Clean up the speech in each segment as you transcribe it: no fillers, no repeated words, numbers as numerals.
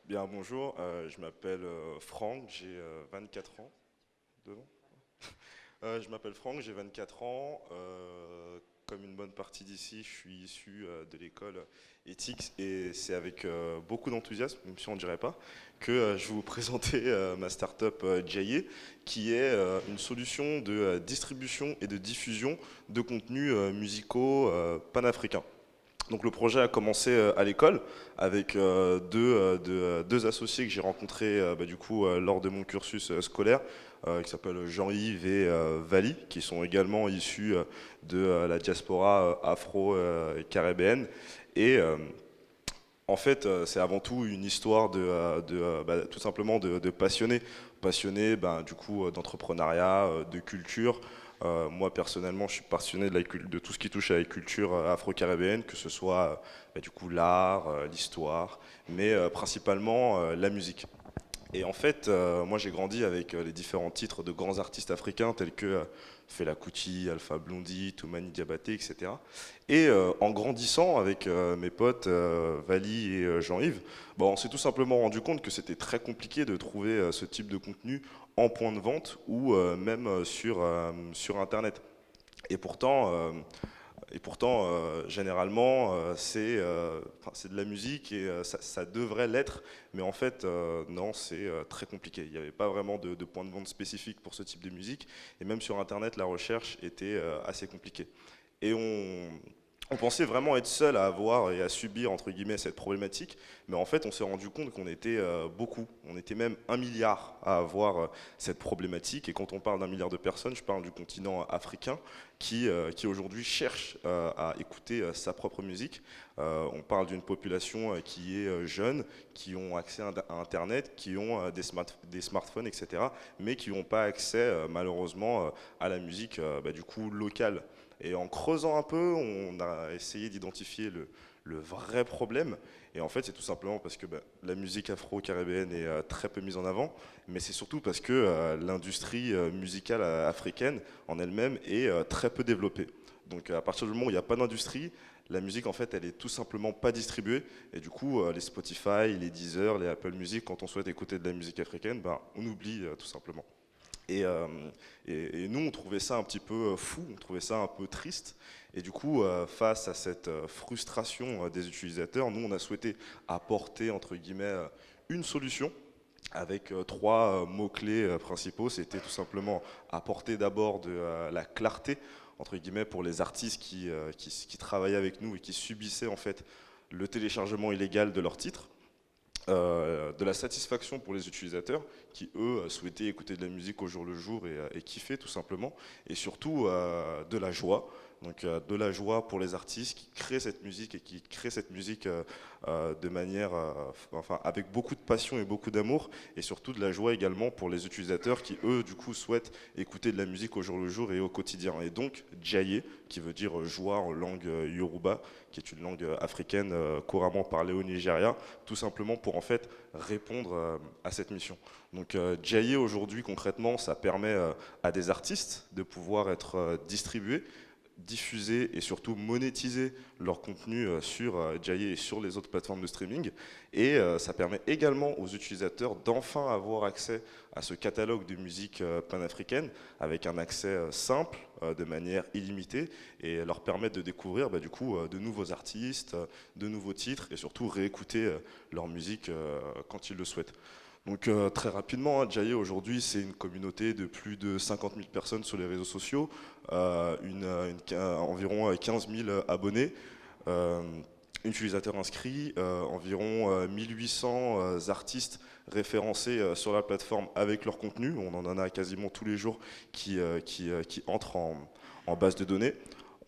Bien, bonjour, je m'appelle Franck, j'ai 24 ans. Devant je m'appelle Franck, j'ai 24 ans. Comme une bonne partie d'ici, je suis issu de l'école éthique et c'est avec beaucoup d'enthousiasme, même si on ne dirait pas, que je vais vous présenter ma startup Jaye, qui est une solution de distribution et de diffusion de contenus musicaux panafricains. Donc le projet a commencé à l'école avec deux associés que j'ai rencontrés du coup, lors de mon cursus scolaire, qui s'appellent Jean-Yves et Vali, qui sont également issus de la diaspora afro-caribéenne. Et en fait, c'est avant tout une histoire tout simplement de passionnés. Passionnés du coup, d'entrepreneuriat, de culture. Moi personnellement, je suis passionné de tout ce qui touche à la culture afro-caribéenne, que ce soit du coup l'art, l'histoire, mais principalement la musique. Et en fait, moi j'ai grandi avec les différents titres de grands artistes africains tels que Fela Kuti, Alpha Blondy, Toumani Diabaté, etc. Et en grandissant avec mes potes Vali et Jean-Yves, on s'est tout simplement rendu compte que c'était très compliqué de trouver ce type de contenu en point de vente ou même sur Internet. Et pourtant, généralement, c'est de la musique et ça devrait l'être, mais en fait, non, c'est très compliqué. Il n'y avait pas vraiment de point de vente spécifique pour ce type de musique, et même sur Internet, la recherche était assez compliquée. Et on pensait vraiment être seul à avoir et à subir, entre guillemets, cette problématique, mais en fait, on s'est rendu compte qu'on était beaucoup. On était même 1 milliard à avoir cette problématique, et quand on parle d'1 milliard de personnes, je parle du continent africain, qui aujourd'hui cherche à écouter sa propre musique. On parle d'une population qui est jeune, qui ont accès à Internet, qui ont des smartphones, etc., mais qui n'ont pas accès malheureusement à la musique du coup locale. Et en creusant un peu, on a essayé d'identifier le vrai problème. Et en fait, c'est tout simplement parce que la musique afro-caribéenne est très peu mise en avant, mais c'est surtout parce que l'industrie musicale africaine en elle-même est très peu développée. Donc à partir du moment où il n'y a pas d'industrie, la musique en fait elle est tout simplement pas distribuée et du coup les Spotify, les Deezer, les Apple Music, quand on souhaite écouter de la musique africaine, on oublie tout simplement. Et, euh, et nous, on trouvait ça un petit peu fou, on trouvait ça un peu triste. Et du coup, face à cette frustration des utilisateurs, nous, on a souhaité apporter, entre guillemets, une solution avec trois mots-clés principaux. C'était tout simplement apporter d'abord de la clarté, entre guillemets, pour les artistes qui travaillaient avec nous et qui subissaient en fait le téléchargement illégal de leurs titres. De la satisfaction pour les utilisateurs qui, eux, souhaitaient écouter de la musique au jour le jour et kiffer tout simplement, et surtout de la joie. Donc de la joie pour les artistes qui créent cette musique et qui créent cette musique de manière, enfin, avec beaucoup de passion et beaucoup d'amour, et surtout de la joie également pour les utilisateurs qui, eux, du coup, souhaitent écouter de la musique au jour le jour et au quotidien. Et donc, Jaye, qui veut dire joie en langue Yoruba, qui est une langue africaine couramment parlée au Nigeria, tout simplement pour en fait répondre à cette mission. Donc Jaye aujourd'hui concrètement ça permet à des artistes de pouvoir être distribués, diffuser et surtout monétiser leur contenu sur Jaye et sur les autres plateformes de streaming. Et ça permet également aux utilisateurs d'enfin avoir accès à ce catalogue de musique panafricaine avec un accès simple, de manière illimitée, et leur permettre de découvrir du coup de nouveaux artistes, de nouveaux titres et surtout réécouter leur musique quand ils le souhaitent. Donc très rapidement, Jaye aujourd'hui c'est une communauté de plus de 50 000 personnes sur les réseaux sociaux, environ 15 000 abonnés, euh, utilisateurs inscrits, environ 1800 artistes référencés sur la plateforme avec leur contenu. On en a quasiment tous les jours qui entrent en base de données.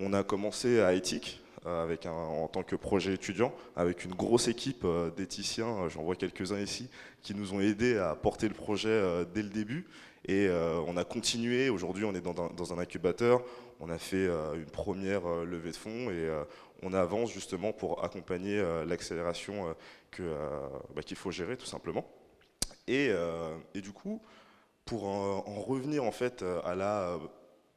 On a commencé à Ethic, en tant que projet étudiant, avec une grosse équipe d'éthiciens, j'en vois quelques-uns ici, qui nous ont aidés à porter le projet dès le début. Et on a continué, aujourd'hui on est dans un incubateur, on a fait une première levée de fonds et on avance justement pour accompagner l'accélération qu'il faut gérer tout simplement. Et du coup, pour en revenir en fait à la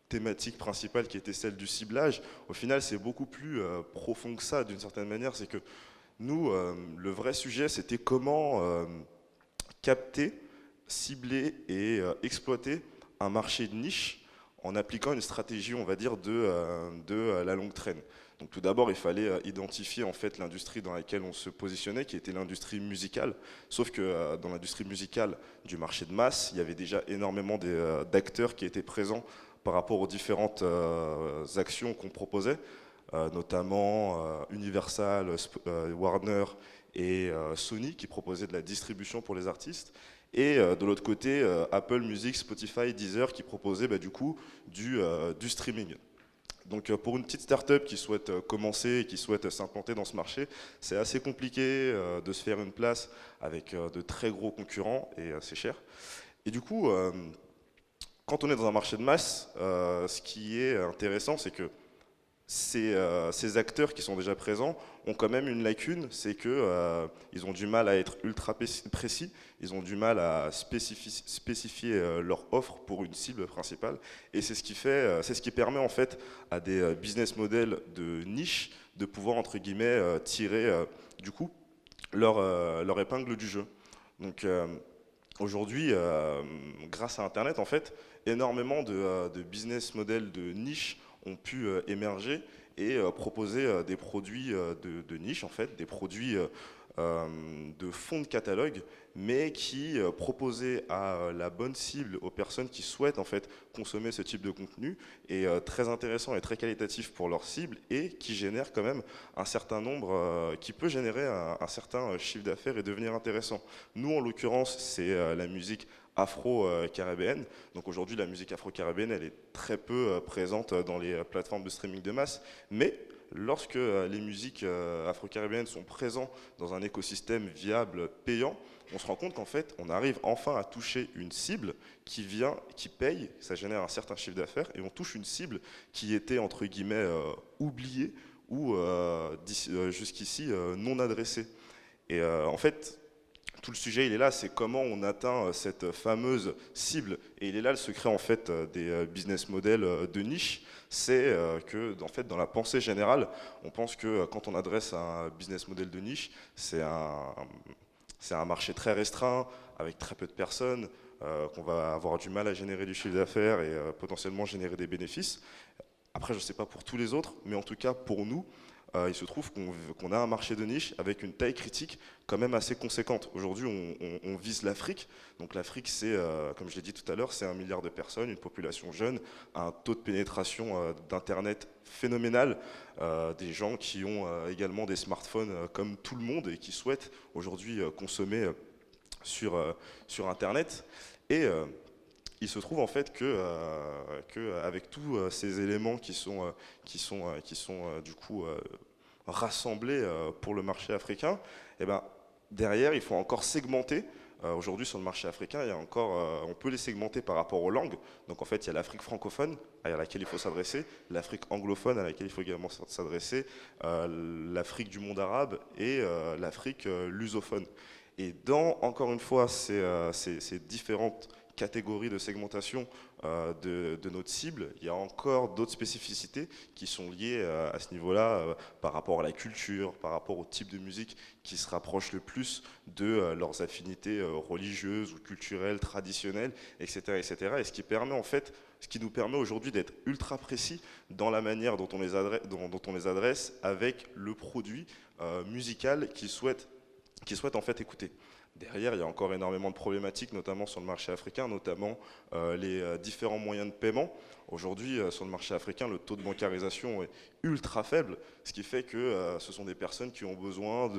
thématique principale qui était celle du ciblage, au final c'est beaucoup plus profond que ça d'une certaine manière, c'est que Nous, le vrai sujet, c'était comment capter, cibler et exploiter un marché de niche en appliquant une stratégie, on va dire, de la longue traîne. Donc tout d'abord, il fallait identifier en fait l'industrie dans laquelle on se positionnait, qui était l'industrie musicale. Sauf que dans l'industrie musicale du marché de masse, il y avait déjà énormément d'acteurs qui étaient présents par rapport aux différentes actions qu'on proposait, notamment Universal, Warner et Sony qui proposaient de la distribution pour les artistes. Et de l'autre côté, Apple Music, Spotify, Deezer qui proposaient du coup du streaming. Donc pour une petite start-up qui souhaite commencer et qui souhaite s'implanter dans ce marché, c'est assez compliqué de se faire une place avec de très gros concurrents et c'est cher. Et du coup, quand on est dans un marché de masse, ce qui est intéressant, c'est que ces acteurs qui sont déjà présents ont quand même une lacune, c'est que ils ont du mal à être ultra précis, ils ont du mal à spécifier leur offre pour une cible principale, et c'est ce qui fait, c'est ce qui permet en fait à des business models de niche de pouvoir entre guillemets tirer du coup leur épingle du jeu. Donc aujourd'hui, grâce à Internet, en fait, énormément de business models de niche ont pu émerger et proposer des produits de niche, en fait, des produits de fond de catalogue, mais qui proposaient à la bonne cible, aux personnes qui souhaitent en fait consommer ce type de contenu, est très intéressant et très qualitatif pour leur cible et qui génère quand même un certain nombre, qui peut générer un certain chiffre d'affaires et devenir intéressant. Nous, en l'occurrence, c'est la musique afro-caribéenne. Donc aujourd'hui, la musique afro-caribéenne, elle est très peu présente dans les plateformes de streaming de masse, mais lorsque les musiques afro-caribéennes sont présentes dans un écosystème viable, payant, on se rend compte qu'en fait, on arrive enfin à toucher une cible qui vient, qui paye, ça génère un certain chiffre d'affaires, et on touche une cible qui était, entre guillemets, oubliée ou jusqu'ici non adressée. Et en fait, tout le sujet, il est là, c'est comment on atteint cette fameuse cible. Et il est là le secret en fait des business models de niche, c'est que en fait, dans la pensée générale, on pense que quand on adresse un business model de niche, c'est un marché très restreint, avec très peu de personnes, qu'on va avoir du mal à générer du chiffre d'affaires et potentiellement générer des bénéfices. Après, je ne sais pas pour tous les autres, mais en tout cas pour nous, il se trouve qu'on a un marché de niche avec une taille critique quand même assez conséquente. Aujourd'hui, on vise l'Afrique. Donc l'Afrique, c'est, comme je l'ai dit tout à l'heure, c'est 1 milliard de personnes, une population jeune, un taux de pénétration d'Internet phénoménal, des gens qui ont également des smartphones comme tout le monde et qui souhaitent aujourd'hui consommer sur Internet. Et il se trouve en fait que avec tous ces éléments qui sont du coup rassemblés pour le marché africain, et ben, derrière il faut encore segmenter. Aujourd'hui sur le marché africain, il y a encore, on peut les segmenter par rapport aux langues. Donc en fait il y a l'Afrique francophone à laquelle il faut s'adresser, l'Afrique anglophone à laquelle il faut également s'adresser, l'Afrique du monde arabe et l'Afrique lusophone. Et dans, encore une fois, ces différentes catégories de segmentation de notre cible, il y a encore d'autres spécificités qui sont liées à ce niveau-là par rapport à la culture, par rapport au type de musique qui se rapproche le plus de leurs affinités religieuses ou culturelles, traditionnelles, etc., etc. Et ce qui permet en fait, ce qui nous permet aujourd'hui d'être ultra précis dans la manière dont on les adresse avec le produit musical qu'ils souhaitent en fait écouter. Derrière, il y a encore énormément de problématiques, notamment sur le marché africain, notamment les différents moyens de paiement. Aujourd'hui, sur le marché africain, le taux de bancarisation est ultra faible, ce qui fait que ce sont des personnes qui ont besoin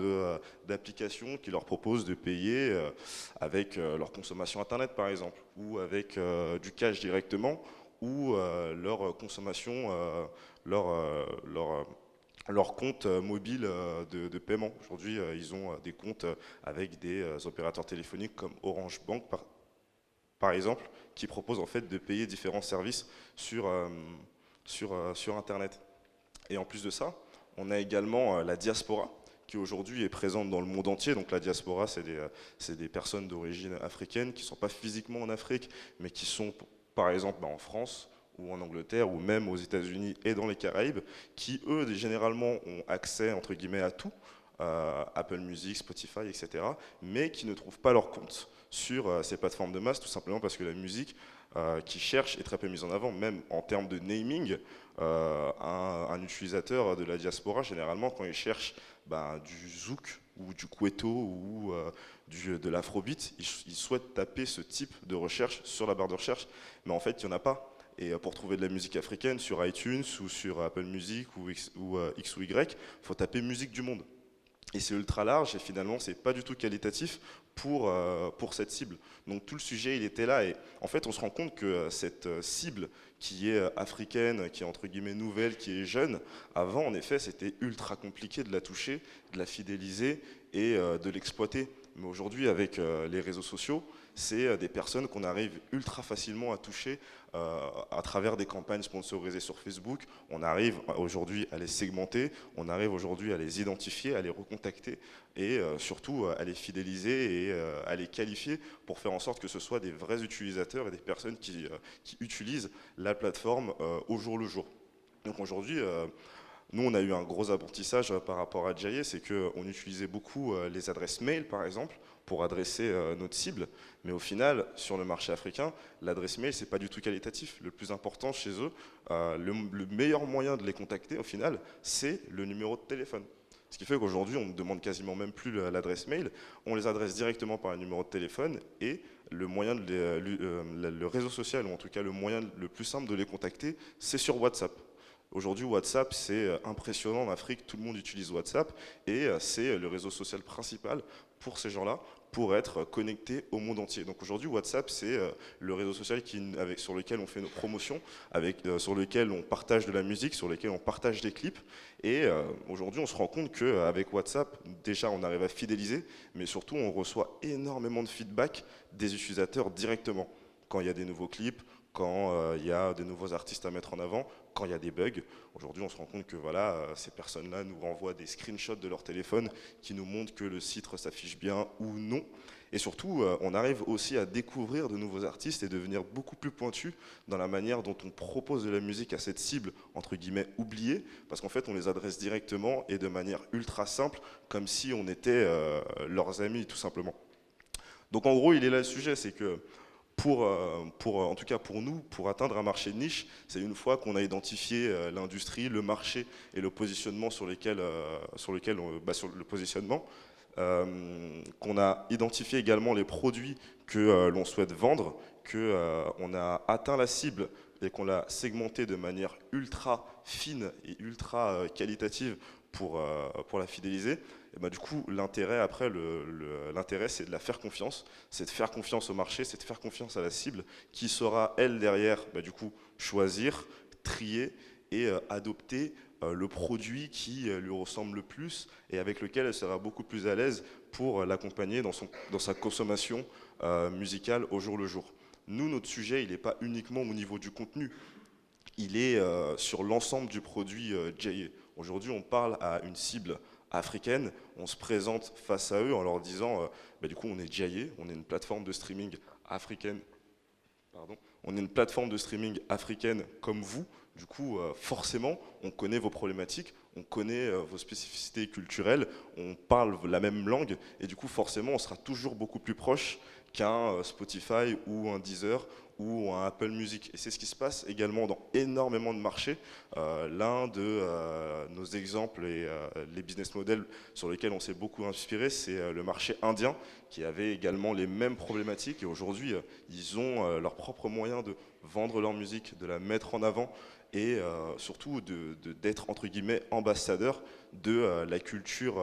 d'applications qui leur proposent de payer avec leur consommation Internet, par exemple, ou avec du cash directement, ou leur consommation, leur compte mobile de paiement. Aujourd'hui, ils ont des comptes avec des opérateurs téléphoniques comme Orange Bank, par exemple, qui proposent en fait de payer différents services sur Internet. Et en plus de ça, on a également la diaspora, qui aujourd'hui est présente dans le monde entier. Donc la diaspora, c'est des personnes d'origine africaine qui ne sont pas physiquement en Afrique, mais qui sont, par exemple, en France, ou en Angleterre, ou même aux États-Unis et dans les Caraïbes, qui eux, généralement, ont accès, entre guillemets, à tout, Apple Music, Spotify, etc., mais qui ne trouvent pas leur compte sur ces plateformes de masse, tout simplement parce que la musique qu'ils cherchent est très peu mise en avant, même en termes de naming. Un utilisateur de la diaspora, généralement, quand il cherche du zouk ou du cueto ou de l'afrobeat, il souhaite taper ce type de recherche sur la barre de recherche, mais en fait, il n'y en a pas. Et pour trouver de la musique africaine sur iTunes ou sur Apple Music ou X ou Y, il faut taper musique du monde. Et c'est ultra large et finalement c'est pas du tout qualitatif pour cette cible. Donc tout le sujet il était là et en fait on se rend compte que cette cible qui est africaine, qui est entre guillemets nouvelle, qui est jeune, avant en effet c'était ultra compliqué de la toucher, de la fidéliser et de l'exploiter. Mais aujourd'hui avec les réseaux sociaux, c'est des personnes qu'on arrive ultra facilement à toucher à travers des campagnes sponsorisées sur Facebook. On arrive aujourd'hui à les segmenter, on arrive aujourd'hui à les identifier, à les recontacter et surtout à les fidéliser et à les qualifier pour faire en sorte que ce soit des vrais utilisateurs et des personnes qui utilisent la plateforme au jour le jour. Donc aujourd'hui, nous, on a eu un gros apprentissage par rapport à Jaye, c'est qu'on utilisait beaucoup les adresses mail, par exemple, pour adresser notre cible. Mais au final, sur le marché africain, l'adresse mail, c'est pas du tout qualitatif. Le plus important chez eux, le meilleur moyen de les contacter, au final, c'est le numéro de téléphone. Ce qui fait qu'aujourd'hui, on ne demande quasiment même plus l'adresse mail. On les adresse directement par un numéro de téléphone et le moyen le réseau social, ou en tout cas le moyen le plus simple de les contacter, c'est sur WhatsApp. Aujourd'hui, WhatsApp, c'est impressionnant en Afrique, tout le monde utilise WhatsApp et c'est le réseau social principal pour ces gens-là, pour être connectés au monde entier. Donc aujourd'hui, WhatsApp, c'est le réseau social sur lequel on fait nos promotions, sur lequel on partage de la musique, sur lequel on partage des clips. Et aujourd'hui, on se rend compte qu'avec WhatsApp, déjà, on arrive à fidéliser, mais surtout, on reçoit énormément de feedback des utilisateurs directement. Quand il y a des nouveaux clips, quand il y a de nouveaux artistes à mettre en avant, quand il y a des bugs. Aujourd'hui, on se rend compte que voilà, ces personnes-là nous renvoient des screenshots de leur téléphone qui nous montrent que le site s'affiche bien ou non. Et surtout, on arrive aussi à découvrir de nouveaux artistes et devenir beaucoup plus pointu dans la manière dont on propose de la musique à cette cible, entre guillemets, oubliée, parce qu'en fait, on les adresse directement et de manière ultra simple, comme si on était leurs amis, tout simplement. Donc en gros, il est là le sujet, c'est que en tout cas pour nous, pour atteindre un marché de niche, c'est une fois qu'on a identifié l'industrie, le marché et le positionnement sur le positionnement, qu'on a identifié également les produits que l'on souhaite vendre, qu'on a atteint la cible et qu'on l'a segmenté de manière ultra fine et ultra qualitative pour la fidéliser. Et bah, du coup, l'intérêt après, l'intérêt c'est de la faire confiance, c'est de faire confiance au marché, c'est de faire confiance à la cible qui saura, elle, derrière, bah, du coup, choisir, trier et adopter le produit qui lui ressemble le plus et avec lequel elle sera beaucoup plus à l'aise pour l'accompagner dans sa consommation musicale au jour le jour. Nous, notre sujet, il n'est pas uniquement au niveau du contenu, il est sur l'ensemble du produit Jaye. Aujourd'hui, on parle à une cible africaine, on se présente face à eux en leur disant bah, du coup on est Jaye, on est une plateforme de streaming africaine, pardon, on est une plateforme de streaming africaine comme vous, du coup forcément on connaît vos problématiques, on connaît vos spécificités culturelles, on parle la même langue et du coup forcément on sera toujours beaucoup plus proche qu'un Spotify ou un Deezer ou un Apple Music. Et c'est ce qui se passe également dans énormément de marchés. L'un de nos exemples et les business models sur lesquels on s'est beaucoup inspiré, c'est le marché indien, qui avait également les mêmes problématiques. Et aujourd'hui, ils ont leurs propres moyens de vendre leur musique, de la mettre en avant et surtout d'être, entre guillemets, ambassadeur de la culture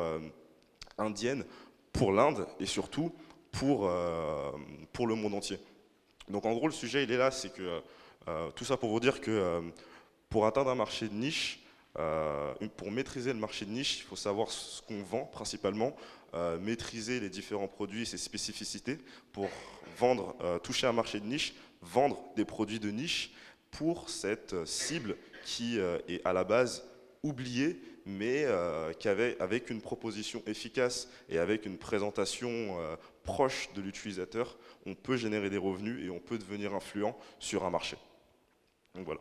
indienne pour l'Inde et surtout pour le monde entier. Donc en gros, le sujet, il est là, c'est que tout ça pour vous dire que pour atteindre un marché de niche, pour maîtriser le marché de niche, il faut savoir ce qu'on vend principalement, maîtriser les différents produits et ses spécificités pour vendre, toucher un marché de niche, vendre des produits de niche pour cette cible qui est à la base oubliée, mais avec une proposition efficace et avec une présentation proche de l'utilisateur, on peut générer des revenus et on peut devenir influent sur un marché. Donc voilà.